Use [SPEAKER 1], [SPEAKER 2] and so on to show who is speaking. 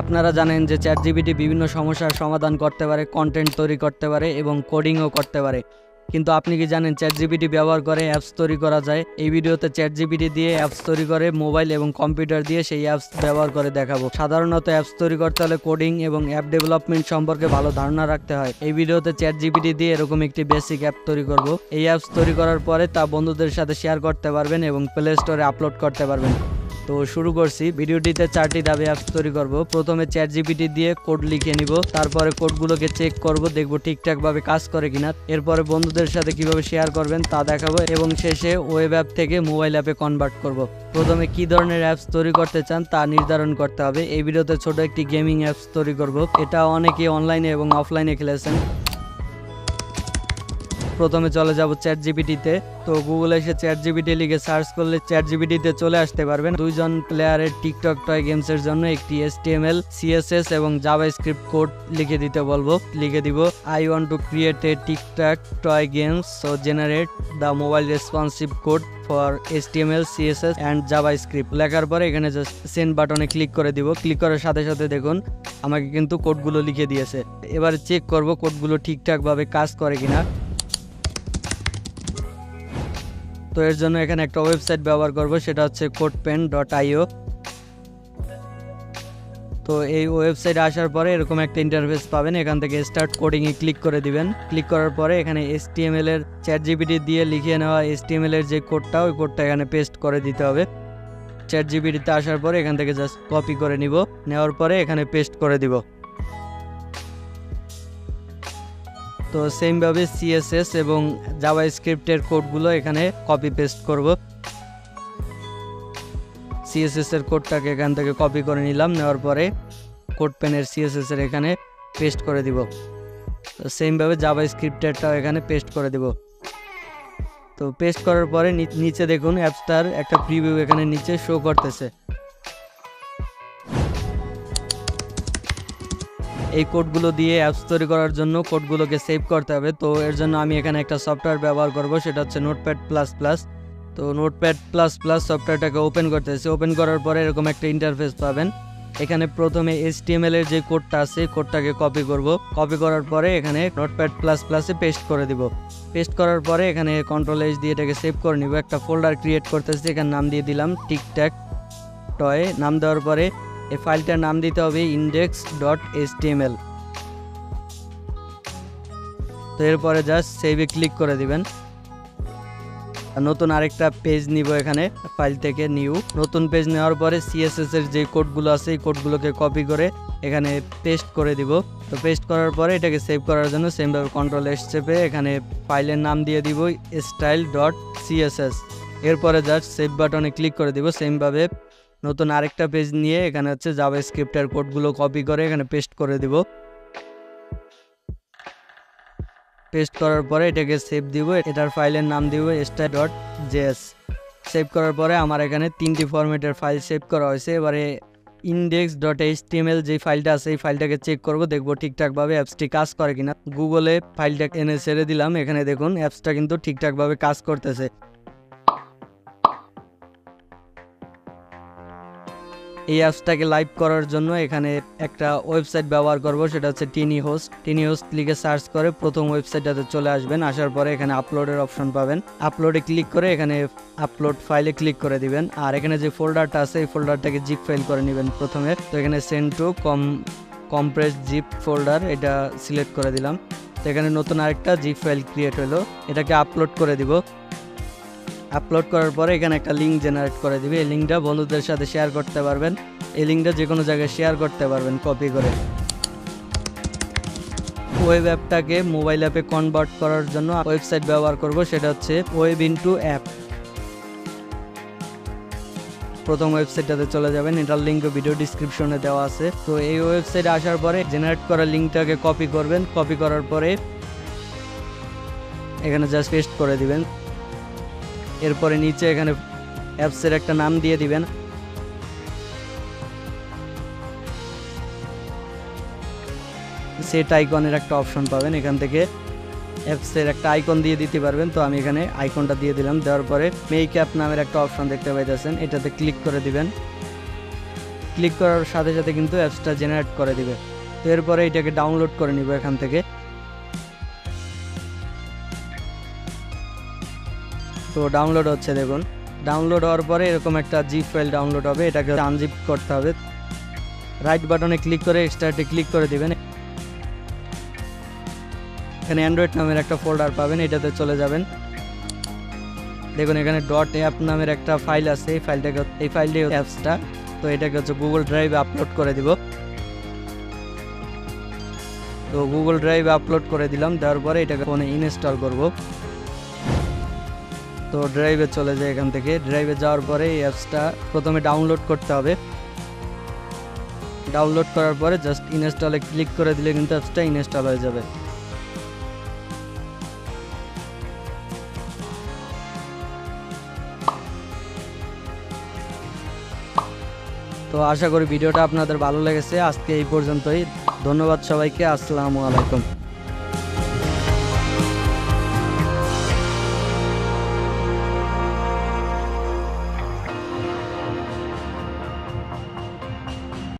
[SPEAKER 1] আপনারা জানেন যে চ্যাটজিপিটি বিভিন্ন সমস্যার সমাধান করতে পারে, কন্টেন্ট তৈরি করতে পারে এবং কোডিংও করতে পারে। কিন্তু আপনি কি জানেন চ্যাটজিপিটি ব্যবহার করে অ্যাপস তৈরি করা যায়? এই ভিডিওতে চ্যাটজিপিটি দিয়ে অ্যাপস তৈরি করে মোবাইল এবং কম্পিউটার দিয়ে সেই অ্যাপস ব্যবহার করে দেখাবো। সাধারণত অ্যাপস তৈরি করতে হলে কোডিং এবং অ্যাপ ডেভেলপমেন্ট সম্পর্কে ভালো ধারণা রাখতে হয়। এই ভিডিওতে চ্যাটজিপিটি দিয়ে এরকম একটি বেসিক অ্যাপ তৈরি করব। এই অ্যাপস তৈরি করার পরে তা বন্ধুদের সাথে শেয়ার করতে পারবেন এবং প্লে স্টোরে আপলোড করতে পারবেন। তো শুরু করছি। ভিডিওটিতে 4টি ধাপে অ্যাপস তৈরি করব। প্রথমে চ্যাটজিপিটি দিয়ে কোড লিখে নিব, তারপরে কোডগুলোকে চেক করব, দেখব ঠিকঠাক ভাবে কাজ করে কিনা। এরপরে বন্ধুদের সাথে কিভাবে শেয়ার করবেন তা দেখাবো এবং শেষে ওয়েব অ্যাপ থেকে মোবাইল অ্যাপে কনভার্ট করব। প্রথমে কি ধরনের অ্যাপস তৈরি করতে চান তা নির্ধারণ করতে হবে। এই ভিডিওতে ছোট একটি গেমিং অ্যাপস তৈরি করব। এটা অনেকেই অনলাইনে এবং অফলাইনে খেলেছেন। প্রথমে চলে যাব চ্যাটজিপিটিতে। তো গুগলে এসে চ্যাটজিপিটি লিখে সার্চ করলে চ্যাটজিপিটিতে চলে আসতে পারবেন। দুইজন প্লেয়ারের টিকটক টয় গেমসের জন্য একটি HTML, CSS এবং জাভাস্ক্রিপ্ট কোড লিখে দিতে বলবো। লিখে দিব, I want to create a TikTok toy games, so generate the mobile responsive code for HTML, CSS and JavaScript. লেখার পরে এখানে জাস্ট সেন্ড বাটনে ক্লিক করে দিব। ক্লিক করার সাথে সাথে দেখুন আমাকে কিন্তু কোডগুলো লিখে দিয়েছে। এবার চেক করব কোডগুলো ঠিকঠাকভাবে কাজ করে কিনা। তো এর জন্য এখানে একটা ওয়েবসাইট ব্যবহার করব, সেটা হচ্ছে codepen.io। তো এই ওয়েবসাইটে আসার পরে এরকম একটা ইন্টারফেস পাবেন। এখান থেকে স্টার্ট কোডিং এ ক্লিক করে দিবেন। ক্লিক করার পরে এখানে HTML এর চ্যাটজিপিটি দিয়ে লিখে নেওয়া HTML এর যে কোডটা, ওই কোডটা এখানে পেস্ট করে দিতে হবে। চ্যাটজিপিটিতে আসার পরে এখান থেকে জাস্ট কপি করে নিব, নেওয়ার পরে এখানে পেস্ট করে দিব। তো সেমভাবে CSS এবং জাভাস্ক্রিপ্টের কোডগুলো এখানে কপি পেস্ট করব। CSS এর কোডটাকে এখান থেকে কপি করে নিলাম, নেওয়ার পরে কোডপেনের CSS এর এখানে পেস্ট করে দিব। তো সেমভাবে জাভাস্ক্রিপ্টেরটাও এখানে পেস্ট করে দিব। তো পেস্ট করার পরে নিচে দেখুন অ্যাপসটার একটা প্রিভিউ এখানে নিচে শো করতেছে। এই কোডগুলো দিয়ে অ্যাপস তৈরি করার জন্য কোডগুলোকে সেভ করতে হবে। তো এর জন্য আমি এখানে একটা সফটওয়্যার ব্যবহার করব, সেটা হচ্ছে নোটপ্যাড প্লাস প্লাস। তো নোটপ্যাড প্লাস প্লাস সফটওয়্যারটাকে ওপেন করতেছি। ওপেন করার পরে এরকম একটা ইন্টারফেস পাবেন। এখানে প্রথমে HTML এর যে কোডটা আছে কোডটাকে কপি করব। কপি করার পরে এখানে নোটপ্যাড প্লাস প্লাসে পেস্ট করে দিব। পেস্ট করার পরে এখানে Ctrl+H দিয়ে এটাকে সেভ করে নিব। একটা ফোল্ডার ক্রিয়েট করতেছি, এখানে নাম দিয়ে দিলাম টিকটক টয়। নাম দেওয়ার পরে এই ফাইলটার নাম দিতে হবে index.html। তো এরপরে জাস্ট সেভে ক্লিক করে দিবেন। নতুন আরেকটা পেজ নিব, এখানে ফাইল থেকে নিউ নতুন পেজ নেওয়ার পরে CSS এর যে কোডগুলো আছে এই কোডগুলোকে কপি করে এখানে পেস্ট করে দিব। তো পেস্ট করার পরে এটাকে সেভ করার জন্য সেমভাবে Ctrl+S চেপে এখানে ফাইলের নাম দিয়ে দিব style.css। এরপরে জাস্ট সেভ বাটনে ক্লিক করে দিব। সেমভাবে নতুন আরেকটা পেজ নিয়ে এখানে হচ্ছে জাভাস্ক্রিপ্টের কোডগুলো কপি করে এখানে পেস্ট করে দিব। পেস্ট করার পরে এটাকে সেভ দিব। এটার ফাইলের নাম দিব style.js। সেভ করার পরে আমার এখানে 3টি ফরম্যাটের ফাইল সেভ করা হয়েছে। এবারে index.html যে ফাইলটা আছে এই ফাইলটাকে চেক করব, দেখব ঠিকঠাকভাবে অ্যাপসটি কাজ করে কিনা। গুগলে ফাইলটা এনে ছেড়ে দিলাম। এখানে দেখুন অ্যাপসটা কিন্তু ঠিকঠাকভাবে কাজ করতেছে। এই অ্যাপসটাকে লাইভ করার জন্য এখানে একটা ওয়েবসাইট ব্যবহার করব, সেটা হচ্ছে TinyHost। TinyHost লিখে সার্চ করে প্রথম ওয়েবসাইটটাতে চলে আসবেন। আসার পরে এখানে আপলোডের অপশন পাবেন। আপলোডে ক্লিক করে এখানে আপলোড ফাইলে ক্লিক করে দিবেন। আর এখানে যে ফোল্ডারটা আছে এই ফোল্ডারটাকে জিপ ফাইল করে নেবেন প্রথমে। তো এখানে send to compress zip folder এটা সিলেক্ট করে দিলাম। তো এখানে নতুন আরেকটা জিপ ফাইল ক্রিয়েট হলো, এটাকে আপলোড করে দিব। আপলোড করার পরে এখানে একটা লিঙ্ক জেনারেট করে দিবে। এই লিঙ্কটা বন্ধুদের সাথে শেয়ার করতে পারবেন। এই লিঙ্কটা যে কোনো জায়গায় শেয়ার করতে পারবেন কপি করে। ওয়েব অ্যাপটাকে মোবাইল অ্যাপে কনভার্ট করার জন্য ওয়েবসাইট ব্যবহার করব, সেটা হচ্ছে web-into-app। প্রথম ওয়েবসাইটটাতে চলে যাবেন, এটার লিঙ্ক ভিডিও ডিসক্রিপশনে দেওয়া আছে। তো এই ওয়েবসাইটে আসার পরে জেনারেট করা লিঙ্কটাকে কপি করবেন। কপি করার পরে এখানে জাস্ট পেস্ট করে দিবেন। এরপরে নিচে এখানে অ্যাপসের একটা নাম দিয়ে দিবেন। সেট আইকনের একটা অপশন পাবেন, এখান থেকে অ্যাপসের একটা আইকন দিয়ে দিতে পারবেন। তো আমি এখানে আইকনটা দিয়ে দিলাম। দেওয়ার পরে মেক অ্যাপ নামের একটা অপশন দেখতে পাইতেছেন, এটাতে ক্লিক করে দিবেন। ক্লিক করার সাথে সাথে কিন্তু অ্যাপসটা জেনারেট করে দিবে। তো এরপরে এটাকে ডাউনলোড করে নিব এখান থেকে। তো ডাউনলোড হচ্ছে, দেখুন ডাউনলোড হওয়ার পরে এরকম একটা জিপ ফাইল ডাউনলোড হবে, এটাকে আনজিপ করতে হবে। রাইট বাটনে ক্লিক করে এক্সট্রাক্টে ক্লিক করে দিবেন। এখানে অ্যান্ড্রয়েড নামের একটা ফোল্ডার পাবেন, এটাতে চলে যাবেন। দেখুন এখানে ডট অ্যাপ নামের একটা ফাইল আছে, এই ফাইলটাই অ্যাপসটা। তো এটাকে হচ্ছে গুগল ড্রাইভে আপলোড করে দিব। তো গুগল ড্রাইভে আপলোড করে দিলাম, দেওয়ার পরে এটাকে ফোনে ইনস্টল করব। তো ড্রাইভে চলে যায়, এখান থেকে ড্রাইভে যাওয়ার পরে এই অ্যাপসটা প্রথমে ডাউনলোড করতে হবে। ডাউনলোড করার পরে জাস্ট ইনস্টলে ক্লিক করে দিলে কিন্তু অ্যাপসটা ইনস্টল হয়ে যাবে। তো আশা করি ভিডিওটা আপনাদের ভালো লেগেছে। আজকে এই পর্যন্তই, ধন্যবাদ সবাইকে, আসসালামু আলাইকুম।